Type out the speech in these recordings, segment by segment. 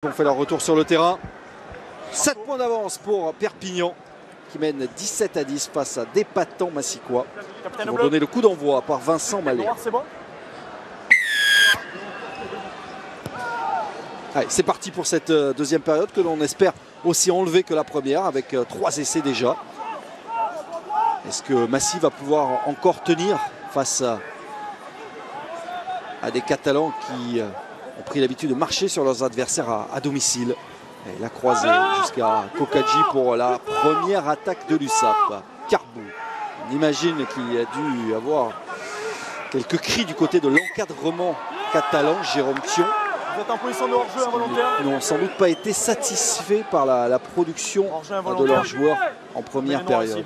On fait leur retour sur le terrain. 7 points d'avance pour Perpignan qui mène 17-10 face à d'épatants Massicois. Ils vont donner le coup d'envoi par Vincent Mallet. C'est parti pour cette deuxième période que l'on espère aussi enlever que la première avec 3 essais déjà. Est-ce que Massy va pouvoir encore tenir face à des Catalans qui ont pris l'habitude de marcher sur leurs adversaires à domicile? Et la croisée jusqu'à Kokadji pour la première attaque de l'USAP. Carbou, on imagine qu'il a dû avoir quelques cris du côté de l'encadrement catalan. Jérôme Thion. Vous êtes en position de hors-jeu involontaire. Ils n'ont sans doute pas été satisfaits par la production de leurs joueurs en première période.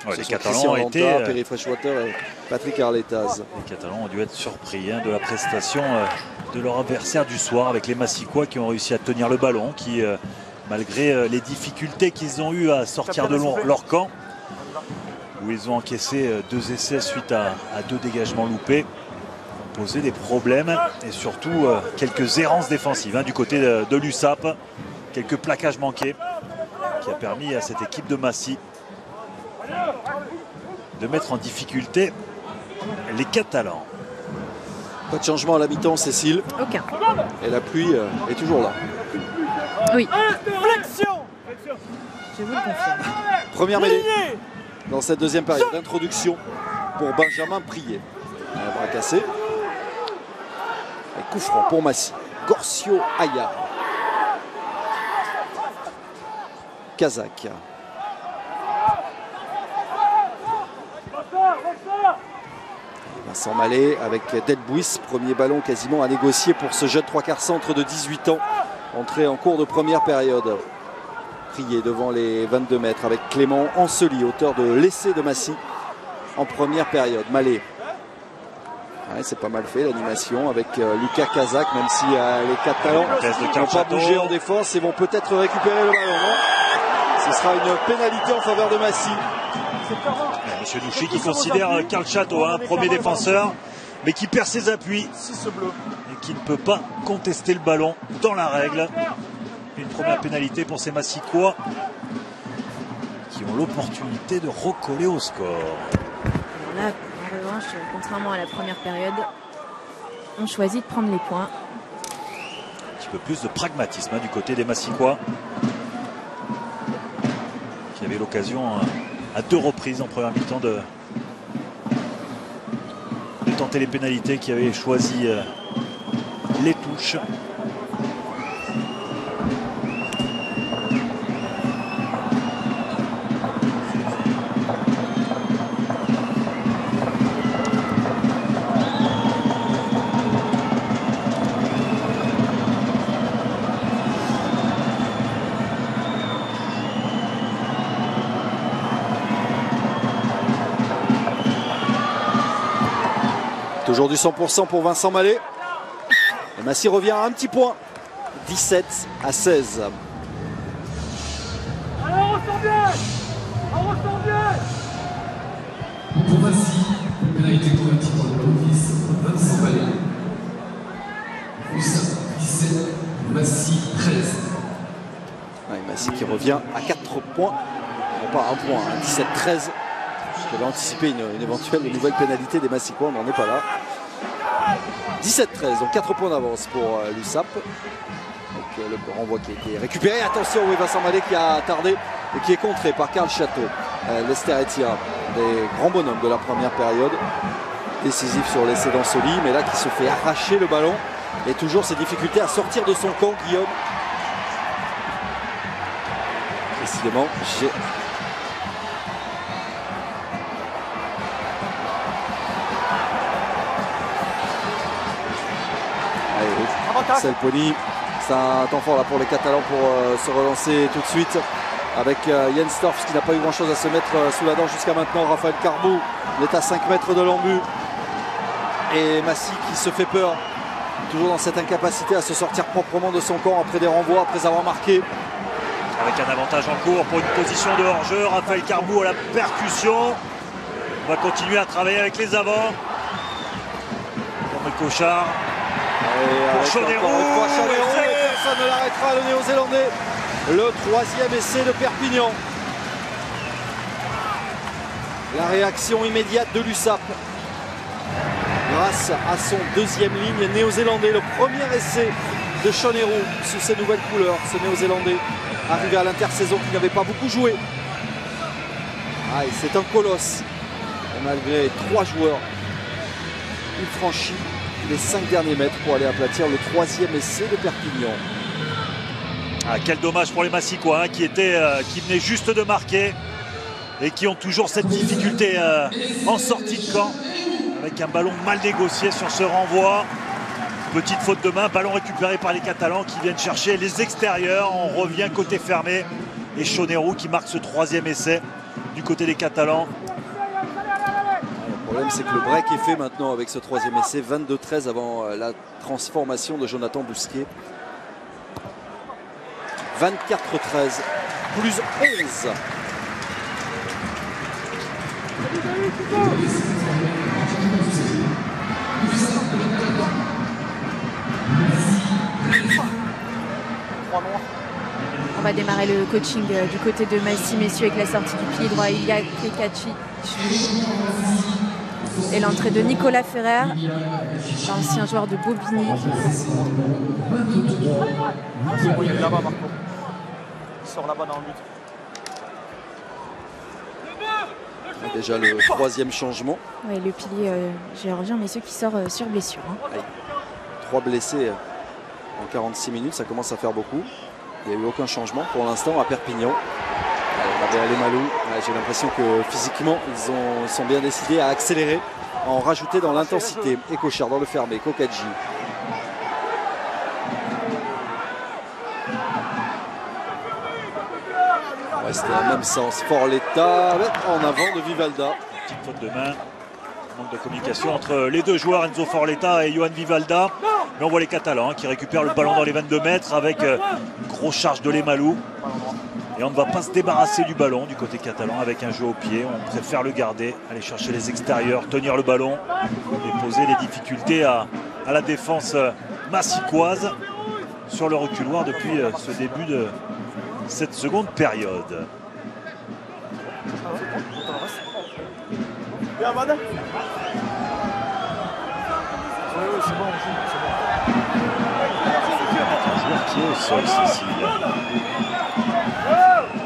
Ouais, les Catalans ont été... Perry Freshwater et Patrick Arletaz. Les Catalans ont dû être surpris de la prestation de leur adversaire du soir avec les Massicois qui ont réussi à tenir le ballon, qui malgré les difficultés qu'ils ont eu à sortir de leur camp, où ils ont encaissé 2 essais suite à 2 dégagements loupés, ont posé des problèmes et surtout quelques errances défensives du côté de l'USAP, quelques plaquages manqués qui a permis à cette équipe de Massy de mettre en difficulté les Catalans. Pas de changement à la mi-temps, Cécile? Aucun. Et la pluie est toujours là. Oui. Flexion. Je vous le confirme. Première mêlée dans cette deuxième période. Introduction pour Benjamin Prié. Un bras cassé. Et coup franc pour Massy. Gorcio Aya. Kazak. Vincent Mallet avec Delbouis, premier ballon quasiment à négocier pour ce jeune 3/4 centre de 18 ans, entré en cours de première période. Prié devant les 22 mètres avec Clément Ancely, auteur de l'essai de Massy en première période. Mallet, c'est pas mal fait l'animation avec Lucas Kazak, même si les Catalans n'ont pas bougé en défense et vont peut-être récupérer le ballon. Non, ce sera une pénalité en faveur de Massy. Monsieur Douchy qui considère Karl Chateau premier défenseur, mais qui perd ses appuis et qui ne peut pas contester le ballon dans la règle. Une première pénalité pour ces Massicois qui ont l'opportunité de recoller au score. Alors là, en revanche, contrairement à la première période, on choisit de prendre les points. Un petit peu plus de pragmatisme du côté des Massicois, qui avaient l'occasion à 2 reprises en première mi-temps de tenter les pénalités, qui avaient choisi les touches. Aujourd'hui 100% pour Vincent Mallet. Et Massy revient à un petit point. 17-16. Allez, on ressort bien. On ressort bien. Pour Massy, pénalité corrective pour le novice, Vincent Mallet. USAP 17, Massy 13. Massy qui revient à 4 points. Non pas à 1 point, 17-13. J'avais anticipé une éventuelle nouvelle pénalité des Massicois, on n'en est pas là. 17-13, donc 4 points d'avance pour l'USAP. Donc le renvoi qui a été récupéré. Attention, oui, Vincent Mallet qui a tardé et qui est contré par Karl Chateau. Lester Etia, des grands bonhommes de la première période. Décisif sur l'essai d'Ancely, mais là qui se fait arracher le ballon. Et toujours ses difficultés à sortir de son camp, Guillaume. Décidément, Selponi, c'est un temps fort là pour les Catalans pour se relancer tout de suite avec Jens Torfs qui n'a pas eu grand chose à se mettre sous la dent jusqu'à maintenant. Raphaël Carbou, il est à 5 mètres de l'embut et Massy qui se fait peur, toujours dans cette incapacité à se sortir proprement de son camp après des renvois, après avoir marqué. Avec un avantage en cours pour une position de hors-jeu. Raphaël Carbou à la percussion. On va continuer à travailler avec les avants. Pour Cochard. Pour Chaunéroux, personne ne l'arrêtera, le Néo-Zélandais. Le troisième essai de Perpignan. La réaction immédiate de l'USAP grâce à son deuxième ligne néo-zélandais. Le premier essai de Sean Héroux sous ses nouvelles couleurs. Ce néo-zélandais arrivé à l'intersaison qui n'avait pas beaucoup joué. Ah, c'est un colosse. Et malgré 3 joueurs, il franchit les 5 derniers mètres pour aller aplatir le troisième essai de Perpignan. Ah, quel dommage pour les Massicois, hein, qui venaient juste de marquer et qui ont toujours cette difficulté en sortie de camp, avec un ballon mal négocié sur ce renvoi. Petite faute de main, ballon récupéré par les Catalans qui viennent chercher les extérieurs. On revient côté fermé et Sean Héroux qui marque ce troisième essai du côté des Catalans. Le problème, c'est que le break est fait maintenant avec ce troisième essai. 22-13 avant la transformation de Jonathan Bousquet. 24-13, plus 11. On va démarrer le coaching du côté de Massy, messieurs, avec la sortie du pied droit Ilya Klekachi et l'entrée de Nicolas Ferrer, ancien joueur de Bobigny. Il est là-bas, Marco. Il sort là-bas dans le but. Déjà le troisième changement. Ouais, le pilier géorgien, messieurs, qui sort sur blessure. Hein. 3 blessés en 46 minutes, ça commence à faire beaucoup. Il n'y a eu aucun changement pour l'instant à Perpignan. On avait Alemalou. J'ai l'impression que physiquement, ils sont bien décidés à accélérer, à en rajouter dans l'intensité. Ecochard dans le fermé, Kokadji. C'était dans le même sens. Forletta en avant de Vivalda. Petite faute de main. Manque de communication entre les deux joueurs, Enzo Forletta et Johan Vivalda. Mais on voit les Catalans qui récupèrent le ballon dans les 22 mètres avec une grosse charge de Lemalou. Et on ne va pas se débarrasser du ballon du côté catalan avec un jeu au pied. On préfère le garder, aller chercher les extérieurs, tenir le ballon et poser des difficultés à la défense massicoise sur le reculoir depuis ce début de cette seconde période. Bien, madame. Oui, c'est bon, c'est bon. Un joueur qui est au sol, Cécile.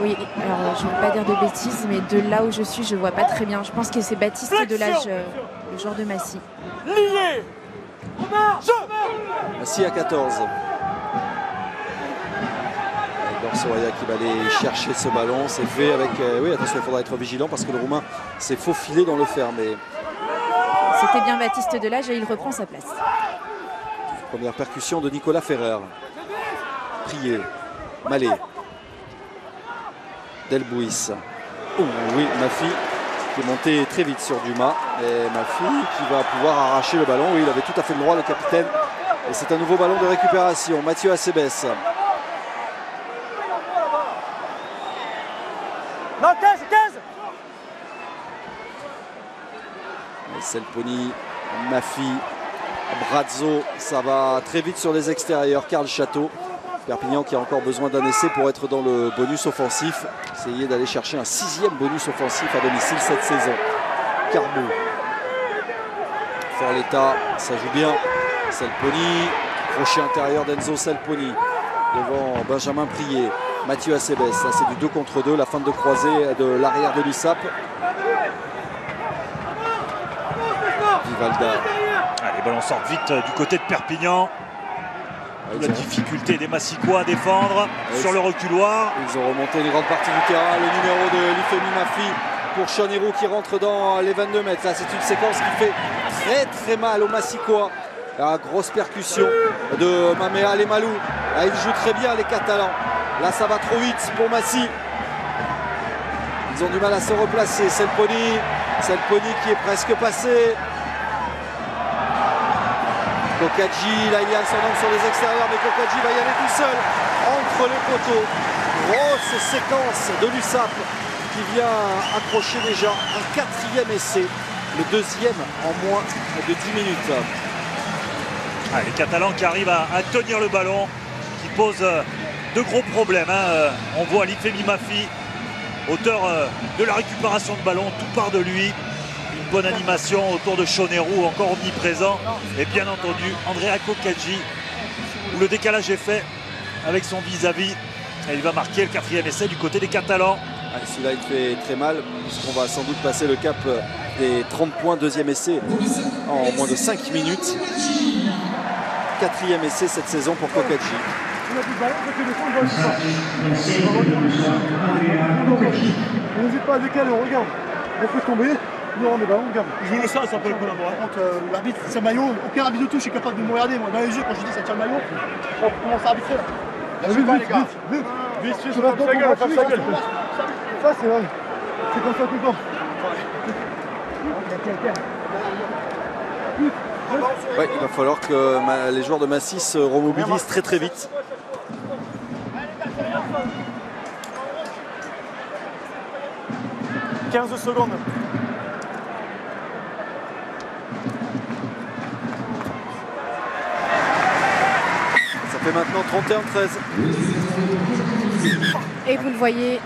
Oui, alors je ne veux pas dire de bêtises, mais de là où je suis, je ne vois pas très bien. Je pense que c'est Baptiste Delage, le joueur de Massy. Lié. Massy à 14. Soraya qui va aller chercher ce ballon, c'est fait avec... oui, attention, il faudra être vigilant parce que le Roumain s'est faufilé dans le fermé. C'était bien Baptiste Delage et il reprend sa place. Première percussion de Nicolas Ferrer. Prié, Mallet, Delbouis. Oh, oui, Mafi qui est monté très vite sur Dumas. Et Mafi qui va pouvoir arracher le ballon. Oui, il avait tout à fait le droit, le capitaine. Et c'est un nouveau ballon de récupération. Mathieu Acebes. Non, 15, 15. Selponi, Mafi, Brazzo, ça va très vite sur les extérieurs. Karl Château, Perpignan qui a encore besoin d'un essai pour être dans le bonus offensif. Essayer d'aller chercher un 6e bonus offensif à domicile cette saison. Carbo, Forletta, ça joue bien. Selponi, crochet intérieur d'Enzo Selponi devant Benjamin Prié. Mathieu Acebes, ça c'est du 2 contre 2, la fin de croisée de l'arrière de l'USAP. Vivalda. Les ballons sortent vite du côté de Perpignan. La difficulté des Massicois à défendre sur le reculoir. Ils ont remonté une grande partie du terrain. Le numéro de Lifemi Mafi pour Sean Héroux qui rentre dans les 22 mètres. Là, c'est une séquence qui fait très très mal aux Massicois. La grosse percussion de Mamea Lemalou. Là, ils jouent très bien les Catalans. Là, ça va trop vite pour Massy. Ils ont du mal à se replacer. Selponi qui est presque passé. Kokadji, là il y a son homme sur les extérieurs, mais Kokadji va y aller tout seul entre les poteaux. Grosse séquence de l'USAP qui vient accrocher déjà un 4e essai, le 2e en moins de 10 minutes. Les Catalans qui arrivent à tenir le ballon, qui pose de gros problèmes. On voit Lifemi Mafi, auteur de la récupération de ballon, tout part de lui. Une bonne animation autour de Chonerou, encore omniprésent. Et bien entendu, Andrea Kokadji, où le décalage est fait avec son vis-à-vis. Et il va marquer le 4e essai du côté des Catalans. Celui-là, il fait très mal, puisqu'on va sans doute passer le cap des 30 points. Deuxième essai en moins de 5 minutes. 4e essai cette saison pour Kokadji. On n'hésite pas à décaler, on regarde. On peut tomber, nous on est ballons, on regarde. Je le sens, ça peut le collaborer. Par contre, l'arbitre, c'est maillot, aucun arbitre de touche est capable de me regarder. Moi, dans les yeux, quand je dis ça tient le maillot, on commence à arbitrer. Vite, les gars. Vite, Ferme sa gueule, ferme sa gueule. Ça, c'est comme ça tout le temps. Ouais, il va falloir que les joueurs de Massy se remobilisent très très vite. « 15 secondes. Ça fait maintenant 31-13. Et vous le voyez,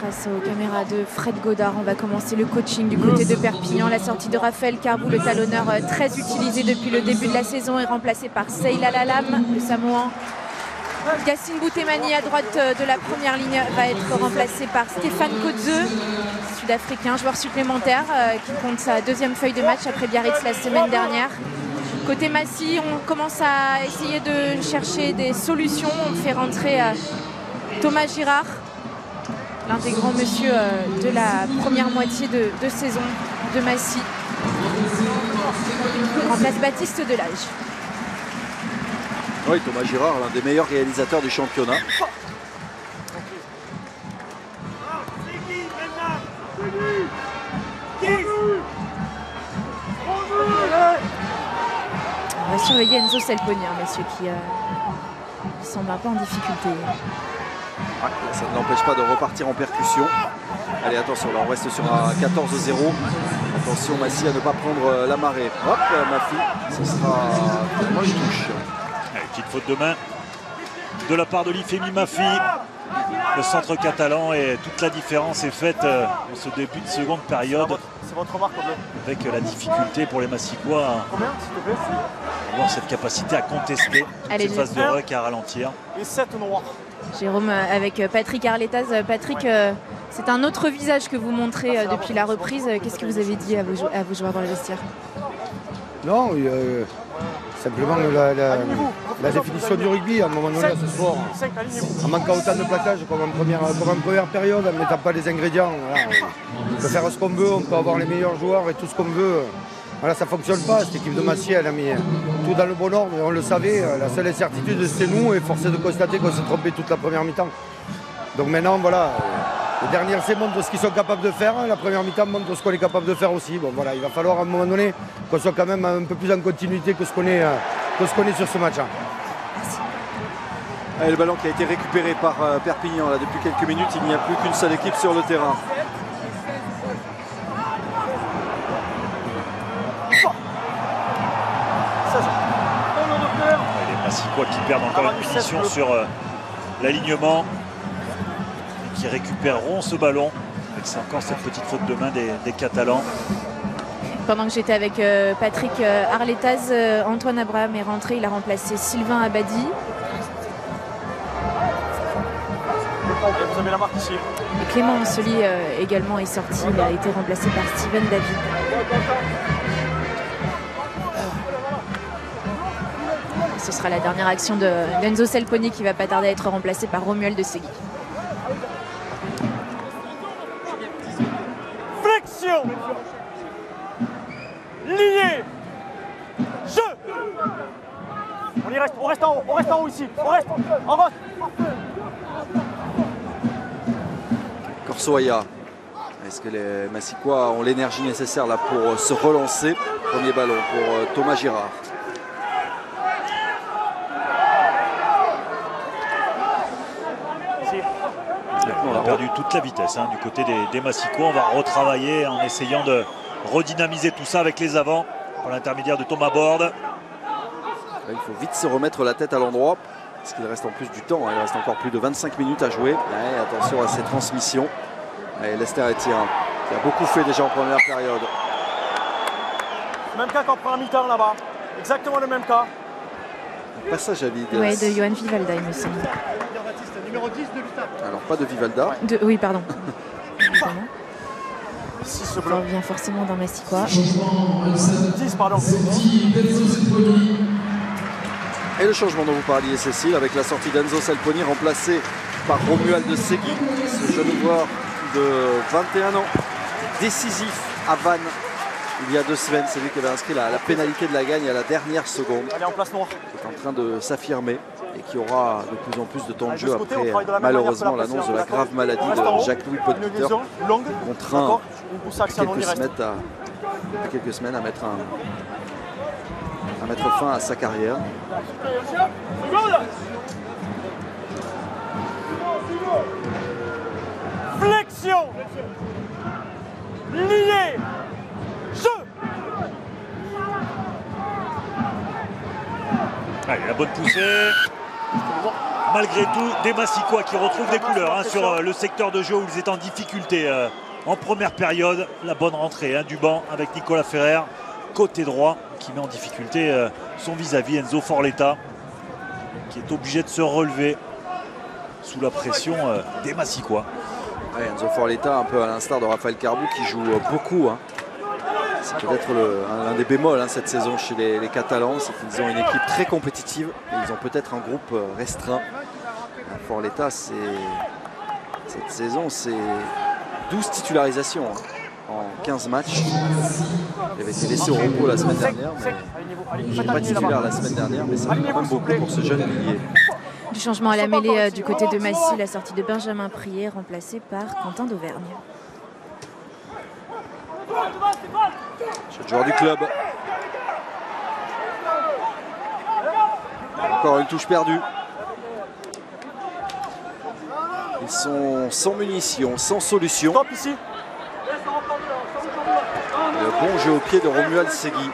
grâce aux caméras de Fred Godard, on va commencer le coaching du côté de Perpignan. La sortie de Raphaël Carbou, le talonneur très utilisé depuis le début de la saison, est remplacé par Seyla Lalam, le Samoan. Yassine Boutemani à droite de la première ligne va être remplacé par Stéphane Kotzeu, sud-africain, joueur supplémentaire qui compte sa deuxième feuille de match après Biarritz la semaine dernière. Côté Massy, on commence à essayer de chercher des solutions. On fait rentrer Thomas Girard, l'un des grands monsieur de la première moitié de saison de Massy. On remplace Baptiste Delage. Oui, Thomas Girard, l'un des meilleurs réalisateurs du championnat. On va surveiller Enzo Selponi, messieurs, qui semble un peu en difficulté. Ouais, ça ne l'empêche pas de repartir en percussion. Allez, attention, là on reste sur un 14-0. Attention Massy à ne pas prendre la marée. Hop, Mafi, ce sera moi je touche. Allez, petite faute de main de la part de Lifemi Mafi. Le centre catalan, et toute la différence est faite en ce début de seconde période. C'est votre remarque, Avec la difficulté pour les Massicois combien, s'il te plaît? d'avoir cette capacité à contester Allez, ces phases de ruck, à ralentir. Et 7 noirs. Jérôme avec Patrick Arletaz. Patrick, c'est un autre visage que vous montrez depuis la reprise. Qu'est-ce que vous avez dit à vos joueurs dans le vestiaire? Non, simplement la définition du rugby, à un moment donné, à ce sport, en manquant autant de plaquage comme en première période, en ne mettant pas les ingrédients. Voilà, on peut faire ce qu'on veut, on peut avoir les meilleurs joueurs et tout ce qu'on veut. Voilà, ça ne fonctionne pas. Cette équipe de Massy, elle a mis tout dans le bon ordre, et on le savait. La seule incertitude, c'était nous, et force est de constater qu'on s'est trompé toute la première mi-temps. Donc maintenant, voilà, le dernier essai montre ce qu'ils sont capables de faire, la première mi-temps montre ce qu'on est capable de faire aussi. Bon, voilà, il va falloir à un moment donné qu'on soit quand même un peu plus en continuité que ce qu'on est sur ce match. Allez, le ballon qui a été récupéré par Perpignan là, depuis quelques minutes. Il n'y a plus qu'une seule équipe sur le terrain. Les Massicois qui perdent encore une punition sur l'alignement et qui récupéreront ce ballon. C'est encore cette petite faute de main des Catalans. Pendant que j'étais avec Patrick Arletaz, Antoine Abraham est rentré. Il a remplacé Sylvain Abadi. Vous avez la marque ici. Et Clément Anseli également est sorti. Il a été remplacé par Steven David. Ce sera la dernière action de Enzo Selponi qui va pas tarder à être remplacé par Romuald de Segui. Flexion. Lié. Jeu. On reste en haut ici. On reste en route. Corsoaya. Est-ce que les Massicois ont l'énergie nécessaire là pour se relancer? Premier ballon pour Thomas Girard. On a perdu toute la vitesse du côté des Massicois. On va retravailler en essayant de redynamiser tout ça avec les avants par l'intermédiaire de Thomas Borde. Il faut vite se remettre la tête à l'endroit. Parce qu'il reste en plus du temps, hein. Il reste encore plus de 25 minutes à jouer. Ouais, attention à ces transmissions. Et Lester Etienne, qui a beaucoup fait déjà en première période. Même cas qu'en première mi-temps là-bas. Exactement le même cas. Passage à vide. Oui, de Johan Vivalda, il me semble. Numéro 10 de Vita. Alors pas de Vivalda. Oui, pardon. Ce On bloc. revient forcément dans Massicois. 10, pardon. Et le changement dont vous parliez, Cécile, avec la sortie d'Enzo Salponi remplacé par Romuald Segui, ce jeune joueur de 21 ans, décisif à Vannes il y a 2 semaines. C'est lui qui avait inscrit la pénalité de la gagne à la dernière seconde. Allez, en place noire. Qui est en train de s'affirmer et qui aura de plus en plus de temps de Allez, jeu de ce côté, on après travaille de la même malheureusement manière que la l'annonce de la précédente. grave maladie On reste en de haut. Jacques-Louis Une Podbitter, liaison longue. contraint D'accord. Une pousse action, on y depuis reste. quelques semaines à mettre fin à sa carrière. Flexion. Lié. Jeu. Allez, la bonne poussée. Malgré tout, des Massicois qui retrouvent des couleurs, hein, sur le secteur de jeu où ils étaient en difficulté en première période. La bonne rentrée, hein, du banc avec Nicolas Ferrer, côté droit, qui met en difficulté son vis-à-vis Enzo Forletta, qui est obligé de se relever sous la pression des Massicois. Ouais, Enzo Forletta, un peu à l'instar de Raphaël Carbou, qui joue beaucoup, hein. C'est peut-être l'un des bémols, hein, cette saison chez les Catalans, c'est qu'ils ont une équipe très compétitive et ils ont peut-être un groupe restreint. Forletta, cette saison, c'est 12 titularisations, hein, en 15 matchs. Il avait été laissé au repos la semaine dernière, mais il n'est pas titulaire la semaine dernière, mais c'est quand même beaucoup pour ce jeune milieu. Du changement à la mêlée du côté de Massy, la sortie de Benjamin Prier remplacé par Quentin d'Auvergne. Jeune joueur du club. Encore une touche perdue. Ils sont sans munitions, sans solution. Stop ici. Le bon jeu au pied de Romuald Segui.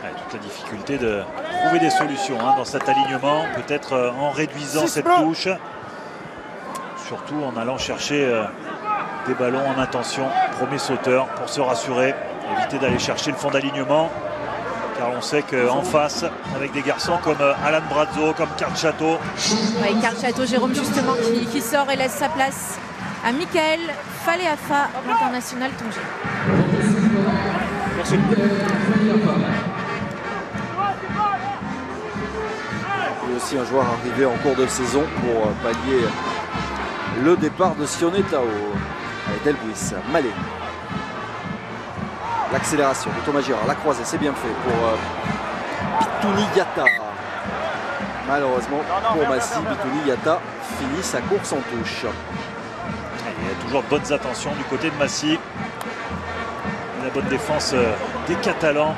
Toute la difficulté de trouver des solutions, hein, dans cet alignement, peut-être en réduisant cette touche. Surtout en allant chercher des ballons en intention, premier sauteur pour se rassurer, éviter d'aller chercher le fond d'alignement, car on sait qu'en face, avec des garçons comme Alan Brazzo, comme Karl Chateau. Oui, Karl Chateau, Jérôme justement qui sort et laisse sa place à Michael Faleafa, l'international tongé. Merci. Il y a aussi un joueur arrivé en cours de saison pour pallier le départ de Sione Tao. Delbuis, Malé. L'accélération de Thomas Girard, la croisée, c'est bien fait pour Bitouni Yata. Malheureusement pour Massy, Bitouni Yata finit sa course en touche. Il y a toujours de bonnes attentions du côté de Massy. La bonne défense des Catalans,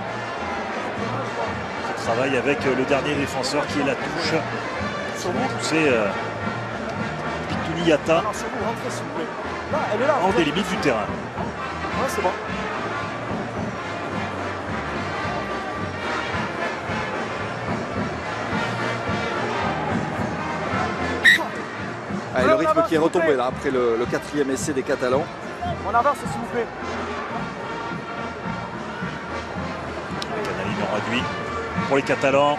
qui travaille avec le dernier défenseur qui est la touche. Ils vont pousser Bitouni Yata hors des limites du terrain. Ouais, c'est bon. Allez, le rythme qui est retombé là après le 4e essai des Catalans. On avance s'il vous plaît. Avec un alignement réduit pour les Catalans.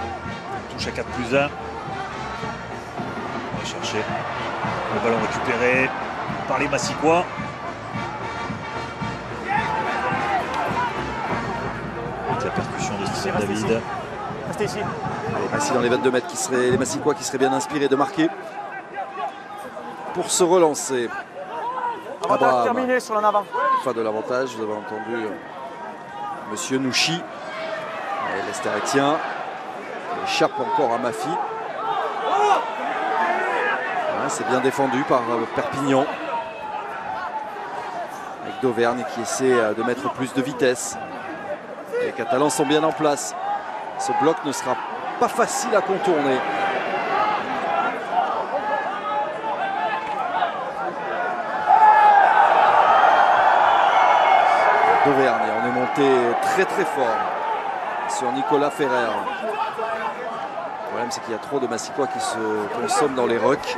Touche à 4+1. On va chercher le ballon récupéré par les Massicois. Avec la percussion de Stephen David. Restez ici. Allez, Massy dans les 22 mètres, les Massicois qui seraient bien inspirés de marquer. Pour se relancer. Avantage terminé sur l'en avant. Fin de l'avantage, vous avez entendu Monsieur Nouchi. Et Lester Etienne échappe encore à Mafi. Ouais, c'est bien défendu par Perpignan. Avec d'Auvergne qui essaie de mettre plus de vitesse. Les Catalans sont bien en place. Ce bloc ne sera pas facile à contourner. D'Auvergne, on est monté très très fort. sur Nicolas Ferrer. Le problème, c'est qu'il y a trop de Massicois qui se consomment dans les rucks.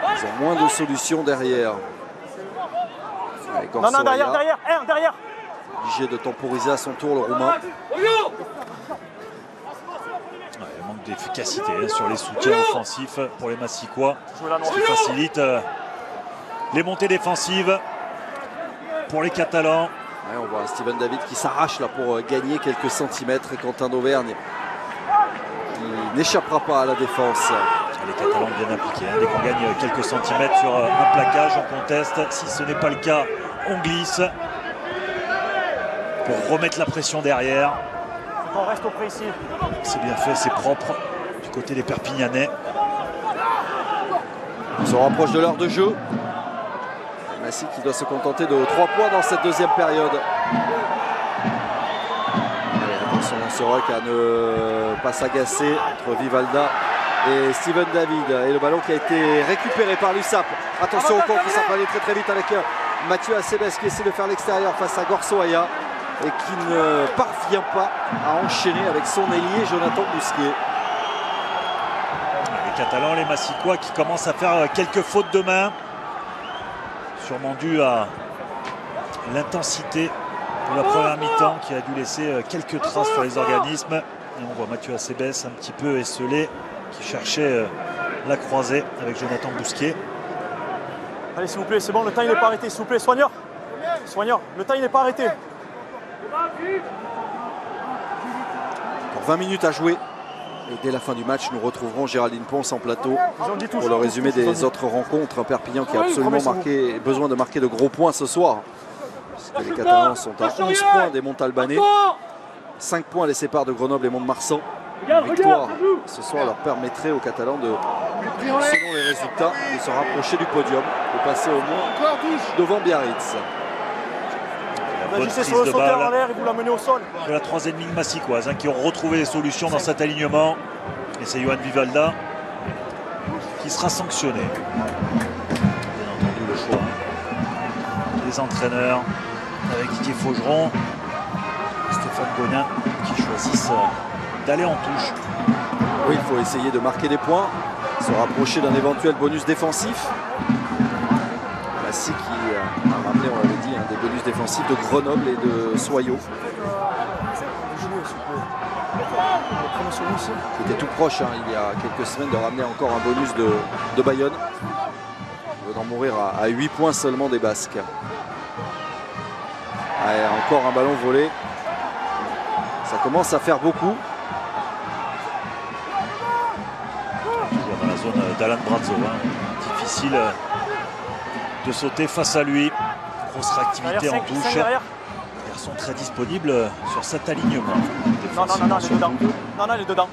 Ils ont moins de solutions derrière. Non, derrière. Obligé de temporiser à son tour le Roumain. Il manque d'efficacité sur les soutiens offensifs pour les Massicois, ce qui facilite les montées défensives pour les Catalans. Ouais, on voit Steven David qui s'arrache là pour gagner quelques centimètres et Quentin d'Auvergne qui n'échappera pas à la défense. Les Catalans bien impliqués. Dès qu'on gagne quelques centimètres sur un plaquage, on conteste. Si ce n'est pas le cas, on glisse pour remettre la pression derrière. On reste au près ici. C'est bien fait, c'est propre du côté des Perpignanais. On se rapproche de l'heure de jeu. Massy qui doit se contenter de 3 points dans cette deuxième période. Allez, attention dans ce rock à ne pas s'agacer entre Vivalda et Steven David. Et le ballon qui a été récupéré par l'USAP. Attention au contre, ça va aller très très vite avec Mathieu Acebes qui essaie de faire l'extérieur face à Gorsoaya et qui ne parvient pas à enchaîner avec son ailier Jonathan Bousquet. Les Catalans, les Massicois qui commencent à faire quelques fautes de main. Sûrement dû à l'intensité de la première mi-temps qui a dû laisser quelques traces sur les organismes. Et on voit Mathieu Acebes un petit peu esselé qui cherchait la croisée avec Jonathan Bousquet. Allez, s'il vous plaît, c'est bon, le temps il n'est pas arrêté, s'il vous plaît, soigneur, le temps il n'est pas arrêté. Encore 20 minutes à jouer. Et dès la fin du match, nous retrouverons Géraldine Ponce en plateau pour le résumé des autres rencontres. Perpignan qui a absolument besoin de marquer de gros points ce soir. Puisque les Catalans sont à 11 points des Montalbanais. 5 points les séparent de Grenoble et Mont-de-Marsan. Une victoire ce soir leur permettrait aux Catalans de, selon les résultats, de se rapprocher du podium, de passer au moins devant Biarritz. Bonne prise de balle de la troisième ligne massicoise qui ont retrouvé des solutions dans cet alignement. Et c'est Johan Vivalda qui sera sanctionné. Bien entendu le choix des entraîneurs avec Didier Faugeron et Stéphane Gonin qui choisissent d'aller en touche. Oui, il faut essayer de marquer des points, se rapprocher d'un éventuel bonus défensif. Massy qui a ramené, on l'avait dit, des bonus défensifs de Grenoble et de Soyaux. Qui était tout proche il y a quelques semaines de ramener encore un bonus de Bayonne. Il veut en mourir à 8 points seulement des Basques. Allez, encore un ballon volé. Ça commence à faire beaucoup. Toujours dans la zone d'Alan Brazzo. Difficile de sauter face à lui. Grosse réactivité en touche. Les garçons très disponibles sur cet alignement. Non, il est dedans. Non, il est dedans.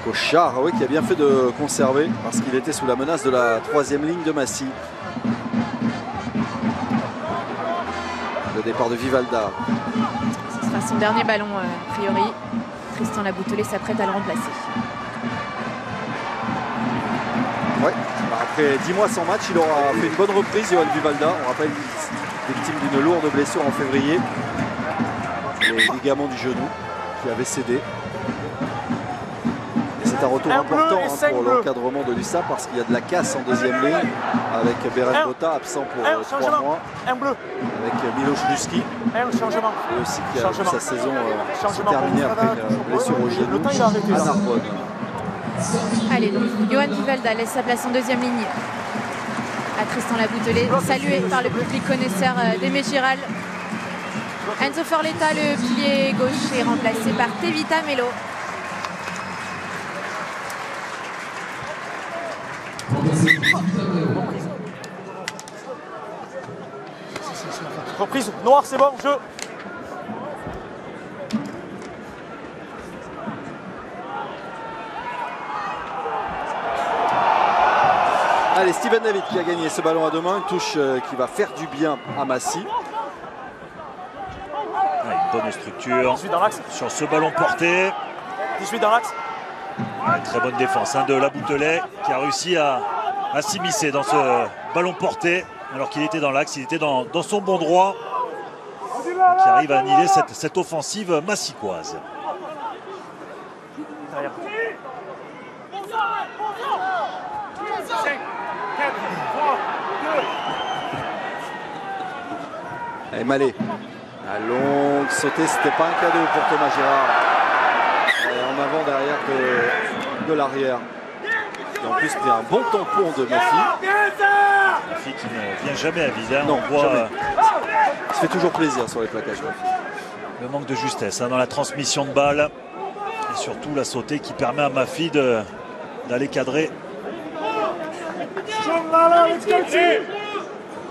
Cochard, oui, qui a bien fait de conserver parce qu'il était sous la menace de la troisième ligne de Massy. Le départ de Vivalda. Ce sera son dernier ballon a priori. Tristan Laboutelet s'apprête à le remplacer. Ouais. Après 10 mois sans match, il aura fait une bonne reprise, Johan Vivalda. On rappelle, victime d'une lourde blessure en février. Les ligaments du genou qui avait cédé. Et c'est un retour important pour l'encadrement de l'USAP parce qu'il y a de la casse en deuxième ligne avec Beren Botta absent pour 3 mois. Avec Miloš Luski. Et aussi qui a vu sa saison se terminer après une blessure au genou à Narbonne. Allez, donc Johan Vivalda laisse sa place en deuxième ligne à Tristan Laboutelet, salué par le public connaisseur d'Aimé Giral. Enzo Forletta, le pilier gauche, est remplacé par Tevita Melo. Reprise, noir, c'est bon, jeu. Allez, Steven David qui a gagné ce ballon à deux mains, une touche qui va faire du bien à Massy. Une bonne structure sur ce ballon porté. 18 dans l'axe. Une très bonne défense de Laboutelet qui a réussi à s'immiscer dans ce ballon porté alors qu'il était dans l'axe, il était dans son bon droit. qui arrive à annihiler cette offensive massicoise. Derrière. Et Mallet. La longue sautée, c'était pas un cadeau pour Thomas Girard. Et en avant derrière de l'arrière. Et en plus pris un bon tampon de Mafi. Mafi qui ne vient jamais à vide. Non, on voit jamais. Il se fait toujours plaisir sur les plaquages. le manque de justesse dans la transmission de balle. Et surtout la sautée qui permet à Mafi d'aller cadrer.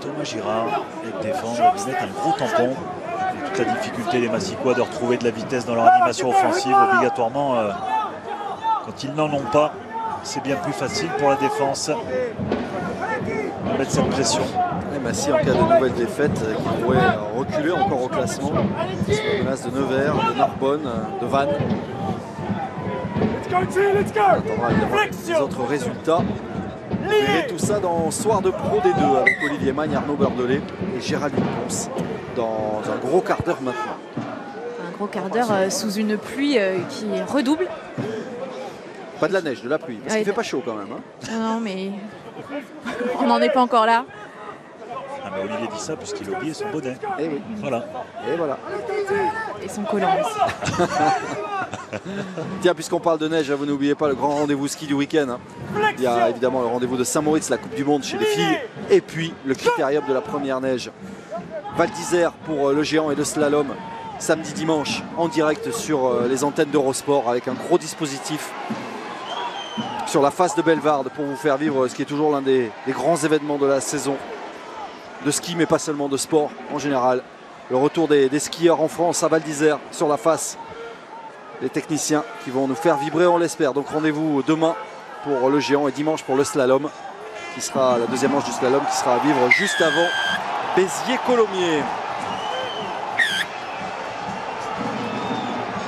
Thomas Girard et de défendre, de mettre un gros tampon. Et toute la difficulté des Massicois de retrouver de la vitesse dans leur animation offensive. Obligatoirement, quand ils n'en ont pas, c'est bien plus facile pour la défense de mettre cette pression. Et Massy, en cas de nouvelle défaite, qui pourrait reculer encore au classement. Sur la menace de Nevers, de Narbonne, de Vannes. On attendra évidemment les autres résultats. Vous verrez tout ça dans Soir de Pro D2 avec Olivier Magne, Arnaud Beurdelet et Géraldine Ponce dans un gros quart d'heure maintenant. Un gros quart d'heure sous une pluie qui redouble. Pas de la neige, de la pluie, parce qu'il ne fait pas chaud quand même. Hein. Non, mais on n'en est pas encore là. Ah, mais Olivier dit ça puisqu'il a oublié son bonnet. Et oui. Voilà. Et voilà. Et son collant aussi. Tiens, puisqu'on parle de neige, vous n'oubliez pas le grand rendez-vous ski du week-end. Hein. Il y a évidemment le rendez-vous de Saint-Moritz, la Coupe du Monde chez les filles. Et puis le critérium de la première neige. Val d'Isère pour le géant et le slalom. Samedi, dimanche, en direct sur les antennes d'Eurosport avec un gros dispositif sur la face de Bellevarde pour vous faire vivre ce qui est toujours l'un des grands événements de la saison de ski, mais pas seulement de sport en général. Le retour des skieurs en France à Val d'Isère sur la face. Les techniciens qui vont nous faire vibrer, on l'espère. Donc rendez-vous demain pour le géant et dimanche pour le slalom, qui sera la deuxième manche du slalom qui sera à vivre juste avant Béziers-Colomiers.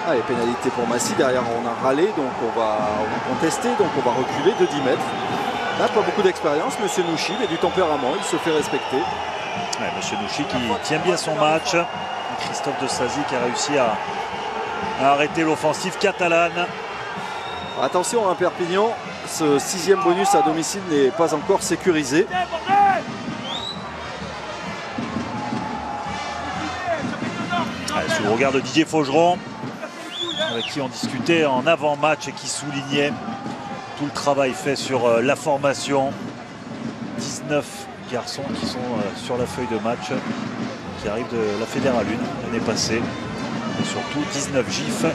Allez, pénalité pour Massy. Derrière, on a râlé, donc on va contester, donc on va reculer de 10 mètres. Là, pas beaucoup d'expérience, monsieur Nouchi, mais du tempérament, il se fait respecter. Ouais, monsieur Nouchi qui tient bien son match. Christophe de Sazy qui a réussi à arrêter l'offensive catalane. Attention, hein, Perpignan, ce 6e bonus à domicile n'est pas encore sécurisé. Allez, sous le regard de Didier Faugeron, avec qui on discutait en avant-match et qui soulignait tout le travail fait sur la formation. 19 garçons qui sont sur la feuille de match, qui arrivent de la Fédérale 1 l'année passée. Et surtout 19 gifs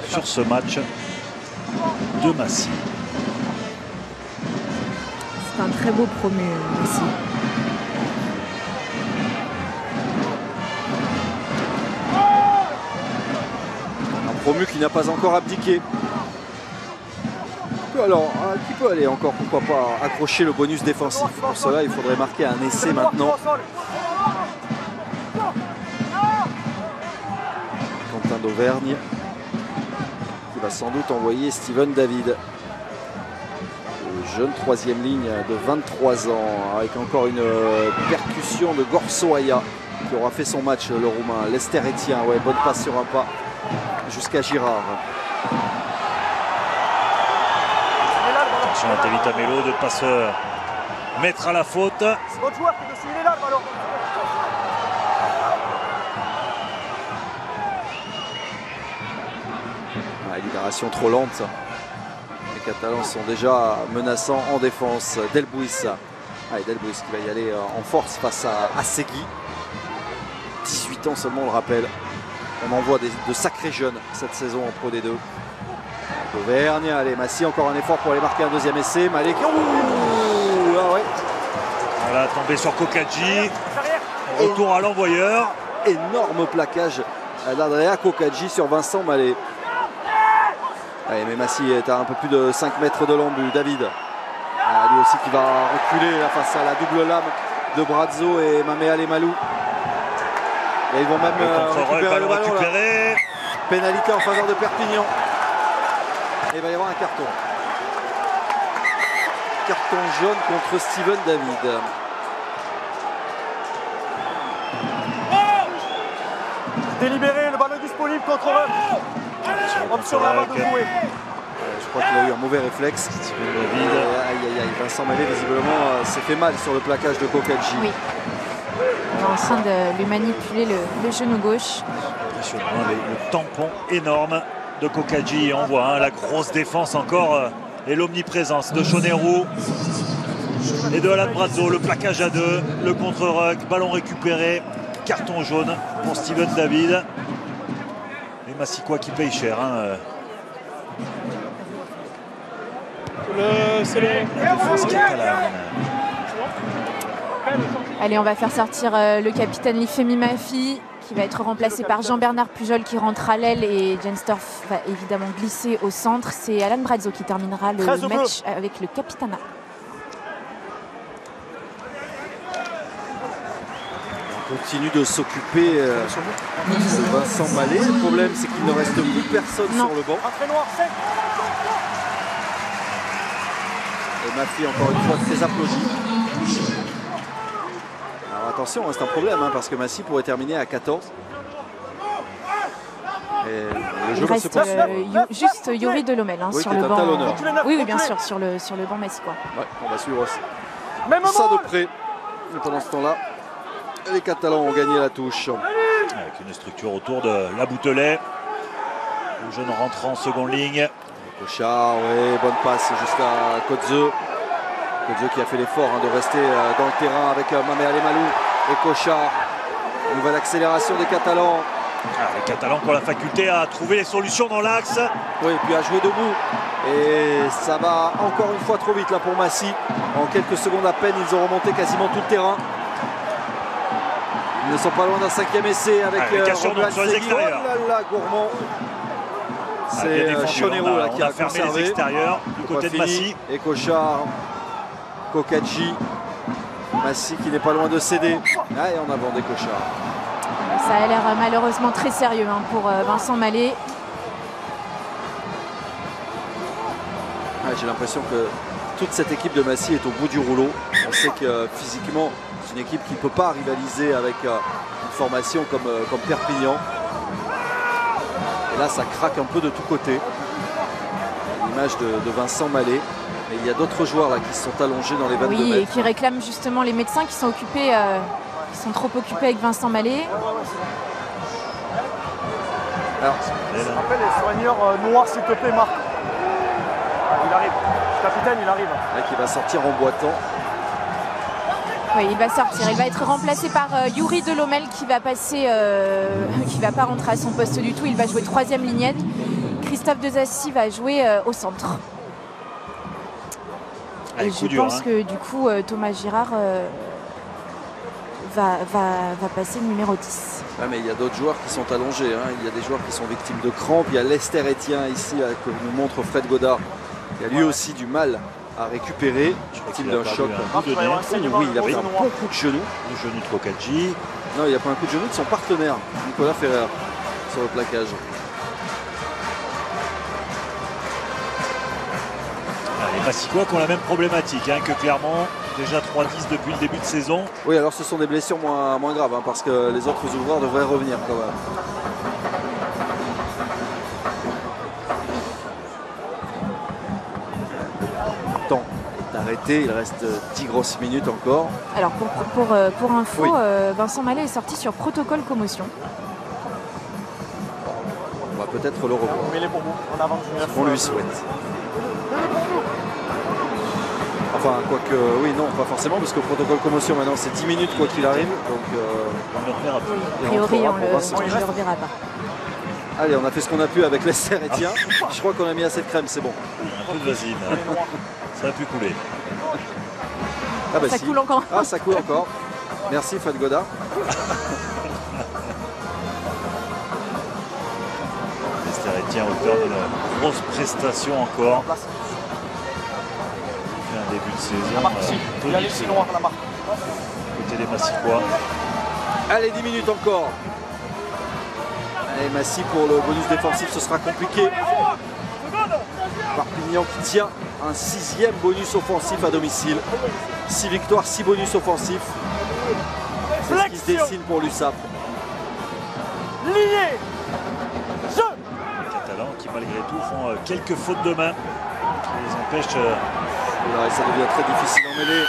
sur ce match de Massy. C'est un très beau promu, Massy. Un promu qui n'a pas encore abdiqué. Alors, qui peut aller encore, pourquoi pas, accrocher le bonus défensif. Pour cela, il faudrait marquer un essai maintenant. Quentin d'Auvergne qui va sans doute envoyer Steven David. Le jeune 3e ligne de 23 ans, avec encore une percussion de Gorsoaya qui aura fait son match, le Roumain. Lester Etienne, ouais, bonne passe sur un pas jusqu'à Girard. Attention à Tevita Melo de ne pas se mettre à la faute. C'est votre joueur qui est dessus, il est là le ballon. Libération trop lente. Les Catalans sont déjà menaçants en défense. Delbouis. Allez, Delbouis qui va y aller en force face à Segui. 18 ans seulement, on le rappelle. On envoie de sacrés jeunes cette saison en Pro D2. Auvergne, allez, Massy, encore un effort pour aller marquer un deuxième essai. Malek, ah ouais. Voilà, tombé sur Kokadji. Retour à l'envoyeur. Énorme plaquage d'Andrea Kokadji sur Vincent Mallet. Allez, mais Massy est à un peu plus de 5 mètres de l'embut. David, lui aussi qui va reculer là, face à la double lame de Brazzo et Mamea Lemalou. Et ils vont même récupérer le ballon. Pénalité en faveur de Perpignan. Et il va y avoir un carton. Carton jaune contre Steven David. délibéré, le ballon est disponible contre option là de jouer. Je crois qu'il a eu un mauvais réflexe. Aïe, Vincent Mallet visiblement s'est fait mal sur le plaquage de Kokadji. Oui. Il est en train de lui manipuler le genou gauche. Impressionnant, le tampon énorme de Kokadji. On voit la grosse défense encore et l'omniprésence de Chonerou et de Alan Brazzo. Le plaquage à 2, le contre-ruck, ballon récupéré, carton jaune pour Steven David. Et Massicua qui paye cher. C'est le défense catalane. Allez, on va faire sortir le capitaine Lifemi Mafi qui va être remplacé par Jean-Bernard Pujol qui rentre à l'aile et Jensdorf va évidemment glisser au centre. C'est Alan Brazzo qui terminera le match avec le capitana. On continue de s'occuper de Vincent Mallet. Le problème, c'est qu'il ne reste plus personne sur le banc. Et Mafi, encore une fois, très applaudi. Alors attention, c'est un problème, parce que Massy pourrait terminer à 14. Et le jeu il reste juste Yuri Delhommel sur le banc. Oui, bien sûr, sur le banc massicois. Ouais, on va suivre ça de près. Et pendant ce temps-là, les Catalans ont gagné la touche. Avec une structure autour de la Boutelet. Le jeune rentrant en seconde ligne. Cochard, oui, bonne passe jusqu'à Kotzeu. Kotzeu qui a fait l'effort de rester dans le terrain avec Mamé Alemalu et Cochard. Nouvelle accélération des Catalans. Les Catalans qui ont la faculté à trouver les solutions dans l'axe. Oui, et puis à jouer debout. Et ça va encore une fois trop vite là pour Massy. En quelques secondes à peine, ils ont remonté quasiment tout le terrain. Ils ne sont pas loin d'un 5e essai avec Romuald sur les extérieurs. Oh là là, gourmand. C'est Chonerou qui a fermé conservé les extérieurs du côté de Massy. Et Cochard, Kokadji, Massy qui n'est pas loin de céder. Et en avant des Cochards. Ça a l'air malheureusement très sérieux pour Vincent Mallet. J'ai l'impression que toute cette équipe de Massy est au bout du rouleau. On sait que physiquement, c'est une équipe qui ne peut pas rivaliser avec une formation comme Perpignan. Et là, ça craque un peu de tous côtés. L'image de Vincent Mallet. Et il y a d'autres joueurs là qui se sont allongés dans les 22 mètres. Et qui réclament justement les médecins qui sont occupés, qui sont trop occupés avec Vincent Mallet. Alors, je rappelle les soigneurs noirs, s'il te plaît, Marc. Il arrive. Le capitaine, il arrive. Là, qui va sortir en boitant. Oui, il va sortir. Il va être remplacé par Yuri Delhommel qui va passer, qui va pas rentrer à son poste du tout. Il va jouer 3e lignette. Christophe Desassy va jouer au centre. Et je pense que du coup, Thomas Girard va passer le numéro 10. Ah, mais il y a d'autres joueurs qui sont allongés. Il y a des joueurs qui sont victimes de crampes. Il y a Lester Etienne ici, que nous montre Fred Godard. Il y a lui aussi du mal à récupérer. Victime d'un choc. Oui, il a pris un bon coup de genou. Le genou de Kokadji. Non, il a pris un coup de genou de son partenaire, Nicolas Ferrer, sur le plaquage. Les Massicois qui ont la même problématique que Clermont. Déjà 3-10 depuis le début de saison. Oui, alors ce sont des blessures moins graves, parce que les autres ouvreurs devraient revenir quand même. Le temps est arrêté, il reste 10 grosses minutes encore. Alors pour info, Vincent Mallet est sorti sur protocole commotion. On va peut-être le revoir. On lui souhaite. Enfin, quoique, oui, non, pas forcément, parce que le protocole commotion maintenant c'est 10 minutes quoi qu'il arrive. Donc on ne le reverra plus. A priori, on ne le reverra pas. Allez, on a fait ce qu'on a pu avec Lester Etienne. Je crois qu'on a mis assez de crème, c'est bon. Un peu de vasine. Ça a pu couler. Ah bah ça coule encore. Ah, ça coule encore. Merci Fred Godard. Lester Etienne, auteur de la grosse prestation encore. Un début de saison. Il y a les Chinois, la marque. Côté des Massicois. Allez, 10 minutes encore. Allez, Massy pour le bonus défensif, ce sera compliqué. Perpignan qui tient un 6e bonus offensif à domicile. 6 victoires, 6 bonus offensifs. C'est ce qui se dessine pour l'USAP. lié. Jeu. Les Catalans qui malgré tout font quelques fautes de main qui les empêchent. Là, ça devient très difficile en mêlée.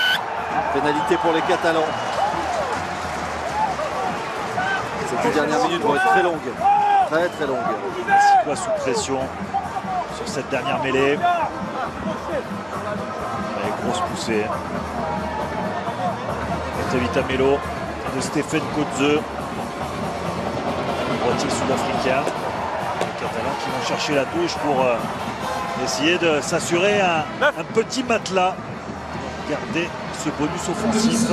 Pénalité pour les Catalans. Ces 10 dernières minutes vont être très longues. Très très longues. Massicois sous pression sur cette dernière mêlée. Et grosse poussée. Vita Melo de Stéphane Kotze. Droitier sud-africain. Les Catalans qui vont chercher la touche pour essayer de s'assurer un petit matelas. Garder ce bonus offensif.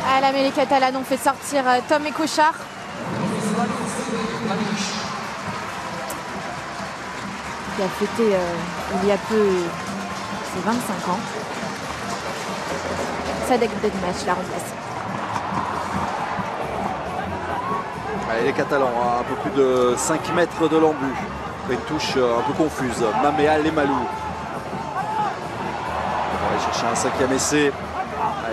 Ah là, mais les Catalans ont fait sortir Tom Écochard. Qui a fêté il y a peu ses 25 ans. Sadek Bedmach l'a remplacé. Allez, les Catalans à un peu plus de 5 mètres de l'embut. Une touche un peu confuse. Maméa Lemalou. On va aller chercher un 5e essai.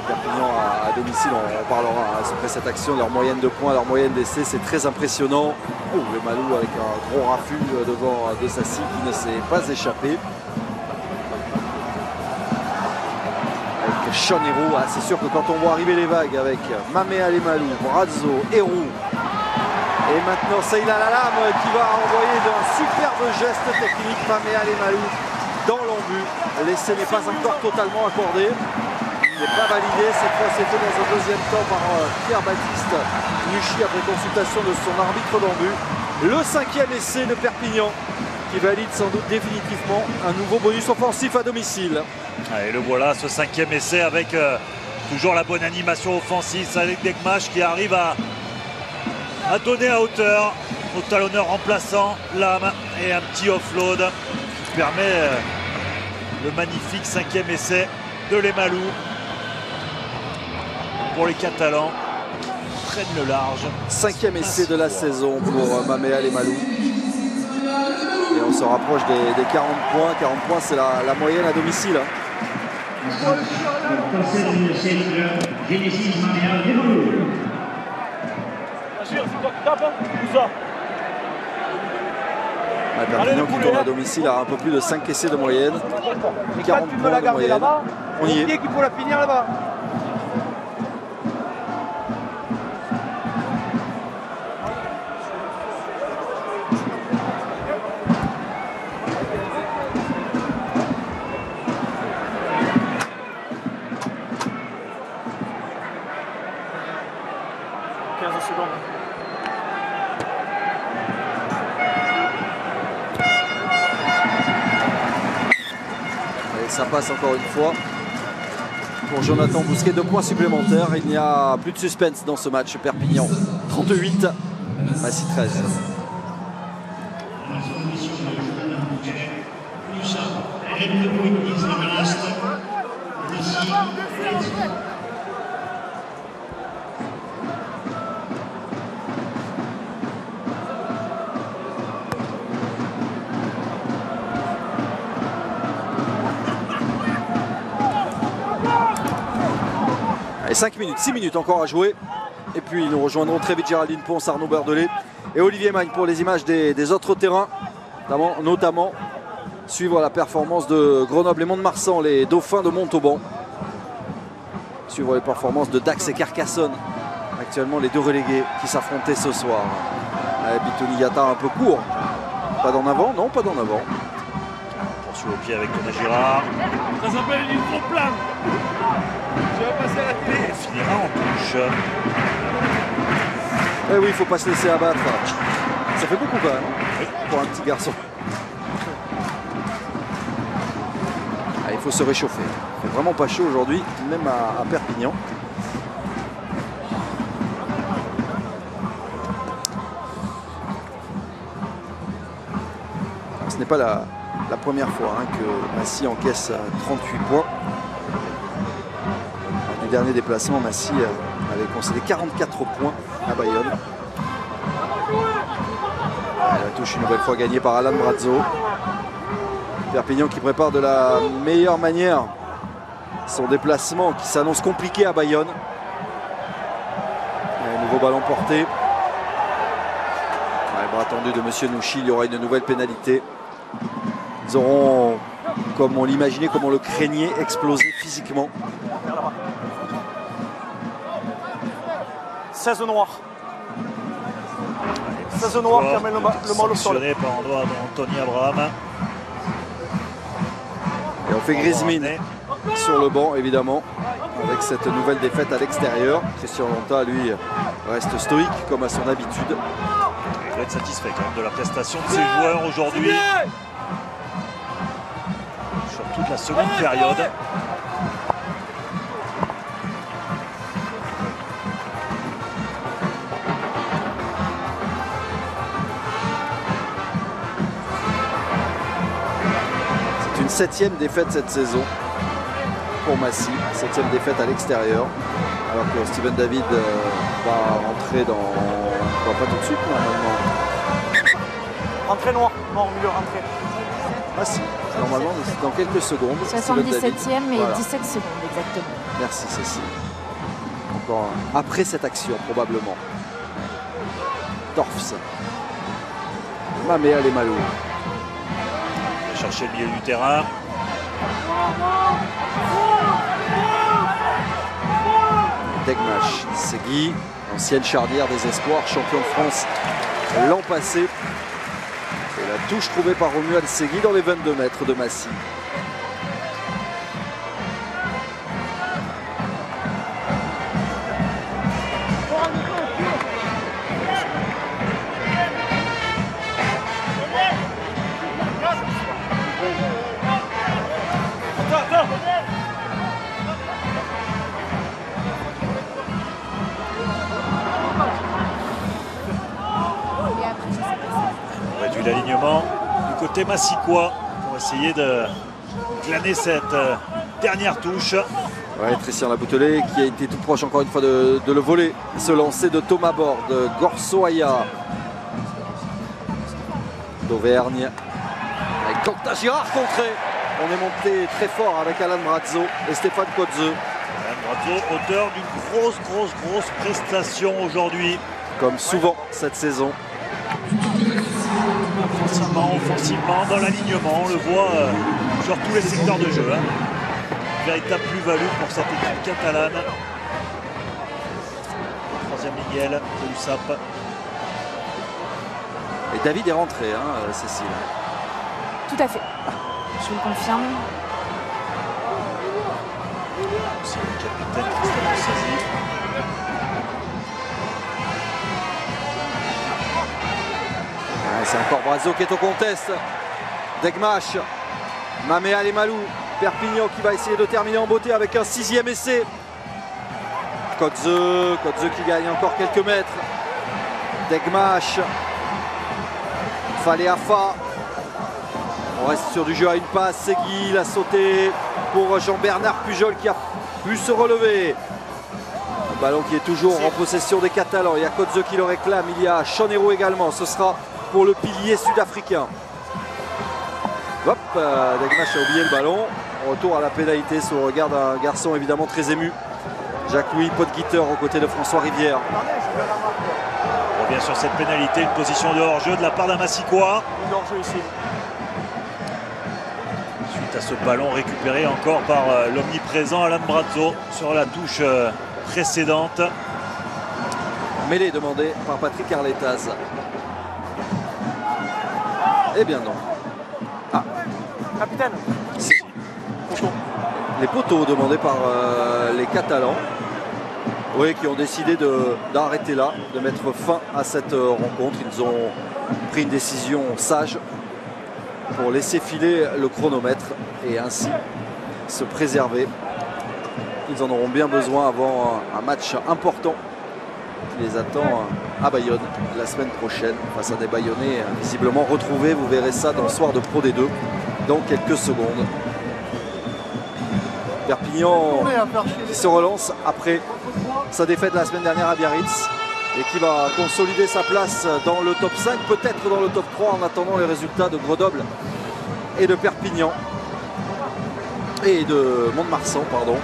Perpignan à domicile, on parlera après cette action de leur moyenne de points, leur moyenne d'essai, c'est très impressionnant. Oh, Lemalou avec un gros raffut devant De Sassy qui ne s'est pas échappé. Avec Chanero, c'est sûr que quand on voit arriver les vagues avec Maméa Lemalou, Brazzo, Héroux et maintenant Seila Lalam qui va envoyer d'un superbe geste technique Maméa Lemalou dans l'embut. L'essai n'est pas encore totalement accordé. Il n'est pas validé, cette fois c'était dans un deuxième temps par Pierre-Baptiste Nuchy après consultation de son arbitre d'embut. Le 5e essai de Perpignan qui valide sans doute définitivement un nouveau bonus offensif à domicile. Et le voilà, ce 5e essai avec toujours la bonne animation offensive. Sadek Bedmach qui arrive à donner à hauteur au talonneur remplaçant Lam et un petit offload qui permet le magnifique 5e essai de Lemalou. Pour les Catalans, prennent le large. 5e essai de la saison pour Maméa Lemalou. Et on se rapproche des 40 points. 40 points, c'est la moyenne à domicile. Perpignan qui tourne à domicile à un peu plus de 5 essais de moyenne. 40 points de moyenne. On y est. Qu'il faut la finir là-bas. Ça passe encore une fois pour Jonathan Bousquet, 2 points supplémentaires. Il n'y a plus de suspense dans ce match. Perpignan 38, Massy 13. Et 6 minutes encore à jouer. Et puis nous rejoindrons très vite Géraldine Ponce, Arnaud Berdelet et Olivier Magne pour les images des autres terrains, notamment suivre la performance de Grenoble et Mont-de-Marsan, les Dauphins de Montauban. Suivre les performances de Dax et Carcassonne, actuellement les 2 relégués qui s'affrontaient ce soir. Bitouni Yata un peu court. Pas d'en avant? Non, pas d'en avant. Poursuit au pied avec Thomas Girard. Ça s'appelle une trop plane. Je vais passer à la télé. Il finira en touche. Eh oui, il ne faut pas se laisser abattre. Ça fait beaucoup quand même, hein, pour un petit garçon. Il faut se réchauffer. Il fait vraiment pas chaud aujourd'hui, même à Perpignan. Ce n'est pas la première fois que Massy encaisse 38 points. Du dernier déplacement, Massy avait concédé 44 points à Bayonne. La touche une nouvelle fois gagnée par Alan Brazzo. Perpignan qui prépare de la meilleure manière son déplacement qui s'annonce compliqué à Bayonne. nouveau ballon porté. Ouais, bras tendu de Monsieur Nouchi, il y aura une nouvelle pénalité. Ils auront, comme on l'imaginait, comme on le craignait, explosé physiquement. 16 noirs. 16 noirs qui amènent le mal au sol. Sanctionné par endroit d'Anthony Abraham. Et on fait grise mine sur le banc, évidemment, avec cette nouvelle défaite à l'extérieur. Christian Lonta, lui, reste stoïque, comme à son habitude. Il doit être satisfait quand même de la prestation de ses joueurs aujourd'hui. Sur toute la seconde période. C'est une 7e défaite cette saison pour Massy, 7e défaite à l'extérieur, alors que Steven David va rentrer dans... pas tout de suite normalement. Rentrée noir, non, au milieu, rentrée. Massy, normalement c'est dans quelques secondes. 77e et voilà. 17 secondes exactement. Merci Cécile. Encore après cette action probablement. Torfs. Mamé Alemalou. Il va chercher le milieu du terrain. Degmash, Segui, ancienne charnière des espoirs, champion de France l'an passé. Et la touche trouvée par Romuald Segui dans les 22 mètres de Massy. L'alignement du côté massicois pour essayer de glaner cette dernière touche. Ouais, Tristan Laboutelet qui a été tout proche encore une fois de le voler. Ce lancer de Thomas Borde, Gorsoaya d'Auvergne. Avec Quentin Girard contré. On est monté très fort avec Alan Brazzo et Stéphane Kotze. Alan Brazzo, auteur d'une grosse prestation aujourd'hui. Comme souvent cette saison. Offensivement, dans l'alignement, on le voit sur tous les secteurs de jeu. Véritable plus-value pour cette équipe catalane. Troisième Miguel de l'USAP. Et David est rentré, Cécile. Tout à fait. Je vous le confirme. C'est le capitaine Christophe Sazi. C'est encore Brazzo qui est au contest. Degmash, Mamé Alemalou, Perpignan qui va essayer de terminer en beauté avec un 6e essai. Kotze qui gagne encore quelques mètres. Degmash, Faleafa. On reste sur du jeu à une passe. Segui, la sautée pour Jean-Bernard Pujol qui a pu se relever. Un ballon qui est toujours en possession des Catalans. Il y a Kotze qui le réclame, il y a Chonero également. Ce sera pour le pilier sud-africain. Hop, Degmash a oublié le ballon. Retour à la pénalité sous le regard d'un garçon évidemment très ému. Jacques-Louis Podguiter aux côtés de François Rivière. On revient sur cette pénalité, une position de hors-jeu de la part d'un Massicois. Suite à ce ballon récupéré encore par l'omniprésent Alan Brazzo sur la touche précédente. Mêlée demandée par Patrick Arletaz. Eh bien non. Ah. Capitaine. Les poteaux demandés par les Catalans. Oui, qui ont décidé d'arrêter là, de mettre fin à cette rencontre. Ils ont pris une décision sage pour laisser filer le chronomètre et ainsi se préserver. Ils en auront bien besoin avant un match important qui les attend à Bayonne la semaine prochaine face à des Bayonnais visiblement retrouvés. Vous verrez ça dans le soir de Pro D2 dans quelques secondes. Perpignan qui se relance après sa défaite la semaine dernière à Biarritz et qui va consolider sa place dans le top 5, peut-être dans le top 3 en attendant les résultats de Grenoble et de Perpignan et de Mont-de-Marsan, pardon.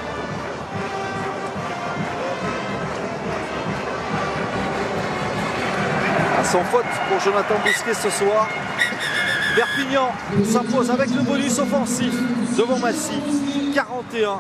sans faute pour Jonathan Bousquet ce soir. Perpignan s'impose avec le bonus offensif devant Massy, 41-13.